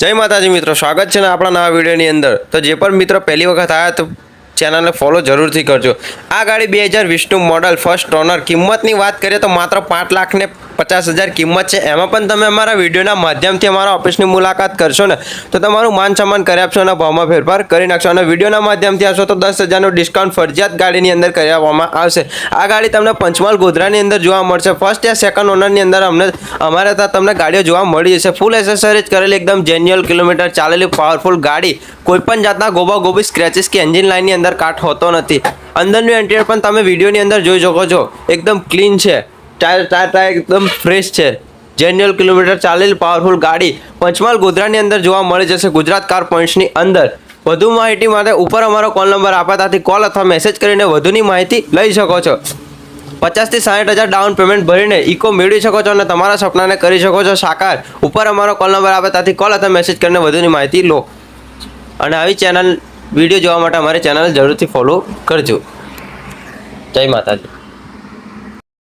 જય માતાજી મિત્રો, સ્વાગત છે ને આપણા નવા વિડીયોની અંદર। તો જે પણ મિત્રો પહેલી વખત આવ્યા તો ચેનલને ફોલો જરૂરથી કરજો। આ ગાડી 2020નું મોડલ ફર્સ્ટ ઓનર, કિંમતની વાત કરીએ તો માત્ર 5,50,000 કિંમત છે। એમાં પણ તમે અમારા વિડીયોના માધ્યમથી અમારા ઓફિસની મુલાકાત કરશો ને તો તમારું માન સન્માન કરી આપશો અને ભાવમાં ફેરફાર કરી નાખશો અને વિડીયોના માધ્યમથી આવશો તો 10,000નું ડિસ્કાઉન્ટ ફરજિયાત ગાડીની અંદર કરી આપવામાં આવશે। આ ગાડી તમને પંચમહાલ ગોધરાની અંદર જોવા મળશે। ફર્સ્ટ યા સેકન્ડ ઓનરની અંદર અમારે ત્યાં તમને ગાડીઓ જોવા મળી જશે। ફૂલ એસેસરીઝ કરેલી, એકદમ જેન્યુઅલ કિલોમીટર ચાલેલી પાવરફુલ ગાડી। કોઈપણ જાતના ગોબા સ્ક્રેચીસ કે એન્જિન લાઇનની અંદર કાટ હોતો નથી। અંદરનું ઇન્ટિરિયર પણ તમે વિડીયોની અંદર જોઈ શકો છો, એકદમ ક્લીન છે। ટાયર એકદમ ફ્રેશ છે। જેન્યુઅલ કિલોમીટર ચાલેલી પાવરફુલ ગાડી પંચમહાલ ગોધરાની અંદર જોવા મળી જશે, ગુજરાત કાર પોઈન્ટ્સની અંદર। વધુ માહિતી માટે ઉપર અમારો કોલ નંબર આપ્યા ત્યાંથી કોલ અથવા મેસેજ કરીને વધુની માહિતી લઈ શકો છો। 50,000 થી 60,000 ડાઉન પેમેન્ટ ભરીને ઇકો મેળવી શકો છો અને તમારા સપનાને કરી શકો છો સાકાર। ઉપર અમારો કોલ નંબર આપ્યા ત્યાંથી કોલ અથવા મેસેજ કરીને વધુની માહિતી લો અને આવી ચેનલ વિડીયો જોવા માટે અમારી ચેનલ જરૂરથી ફોલો કરજો। જય માતાજી।